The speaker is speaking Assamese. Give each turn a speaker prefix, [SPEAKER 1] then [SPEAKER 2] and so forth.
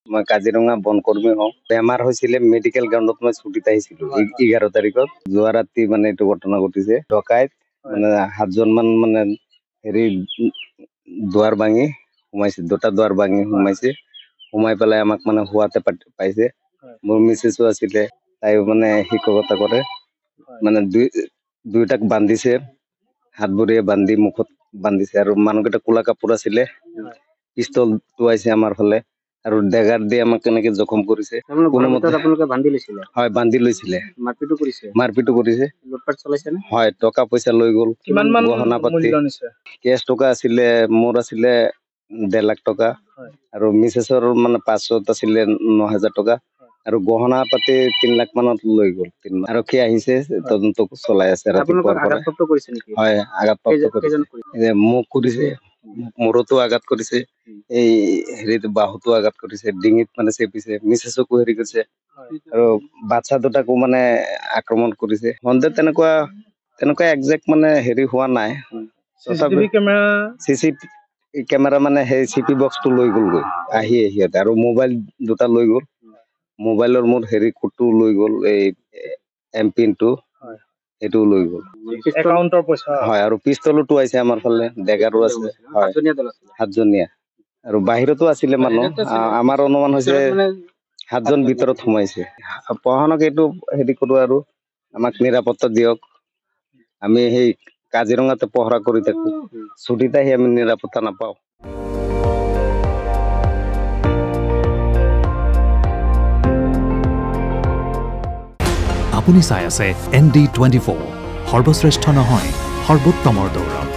[SPEAKER 1] মই কাজিৰঙা বনকৰ্মী হওঁ। বেমাৰ হৈছিলে মেডিকেল গ্ৰাউণ্ডত মই ছুটীত আহিছিলো 11 তাৰিখত। যোৱা ৰাতি মানে এইটো ঘটনা ঘটিছে। ডকাইত মানে 7জন মান মানে হেৰি দুৱাৰ ভাঙি সোমাইছে, দুটা দুৱাৰ ভাঙি সোমাইছে। সোমাই পেলাই আমাক মানে হোৱাতে পাইছে। মোৰ মিছেছো আছিলে, তাই মানে শিক্ষকতা কৰে। মানে দুইটাক বান্ধিছে, হাত ভৰিয়ে বান্ধি মুখত বান্ধিছে আৰু মানুহকেইটা কোলা কাপোৰ আছিলে। পিস্তল টোৱাইছে আমাৰ ফালে আৰু ডেগাৰ দি আমাক কেনেকে জখম কৰিছে।
[SPEAKER 2] আপোনালোকে বান্ধি লৈছিলে?
[SPEAKER 1] হয়, বান্ধি লৈছিলে।
[SPEAKER 2] মাৰপিটো কৰিছে?
[SPEAKER 1] মাৰপিটো কৰিছে।
[SPEAKER 2] লুটপাট চলাইছে নে?
[SPEAKER 1] হয়, টকা পইচা লৈ গ'ল।
[SPEAKER 2] কিমান মান
[SPEAKER 1] গহনা পাতি
[SPEAKER 2] মূল্য নিছে?
[SPEAKER 1] কেছ টকা আছিলে, মোৰ আছিলে 1.5 লাখ টকা আৰু মিছেছৰ মানে 500 আছিলে 9,000 টকা আৰু গহনা পাতি 3 লাখ মানত লৈ গ'ল। আৰক্ষী আহিছে, তদন্ত চলাই আছে ৰাতিপুৱাৰ পৰা।
[SPEAKER 2] আঘাতপ্ৰাপ্ত কৰিছে নেকি?
[SPEAKER 1] হয়, আঘাতপ্ৰাপ্ত কৰিছে। মোক কৰিছে, মূৰতো আঘাত কৰিছে, এই হেৰিত বাহুতো আঘাত কৰিছে, ডিঙিত মানে চেপিছে, মিছেছকো হেৰি কৰিছে আৰু বাচ্চা দুটাকো মানে আক্ৰমণ কৰিছে। সন্দেহ তেনেকুৱা একজেক্ট মানে হেৰি হোৱা নাই।
[SPEAKER 2] CCTV camera?
[SPEAKER 1] চিচিটিভি কেমেৰা মানে সেই চিপি বক্সটো লৈ গ'লগৈ আহি সিহঁতে আৰু মোবাইল দুটা লৈ গ'ল। মোবাইলৰ মোৰ হেৰি কোডটো লৈ গ'ল, এই এমপিনটো সেইটোও লৈ গ'ল।
[SPEAKER 2] একাউণ্টৰ পইচা?
[SPEAKER 1] হয়, আৰু পিস্তলো টোৱাইছে আমাৰ ফালে, ডেগাৰো আছে। হয়, 7জনীয়া আৰু বাহিৰতো আছিলে মানুহ। আমাৰ অনুমান হৈছে 7জন ভিতৰত সোমাইছে। প্ৰশাসনক এইটো হেৰি কৰো আৰু আমাক নিৰাপত্তা দিয়ক। আমি সেই কাজিৰঙাতে পহৰা কৰি থাকো, ছুটীত আহি আমি নিৰাপত্তা নাপাওঁ।
[SPEAKER 3] আপুনি চাই আছে ND24, সৰ্বশ্ৰেষ্ঠ নহয় সৰ্বোত্তমৰ দৌৰ।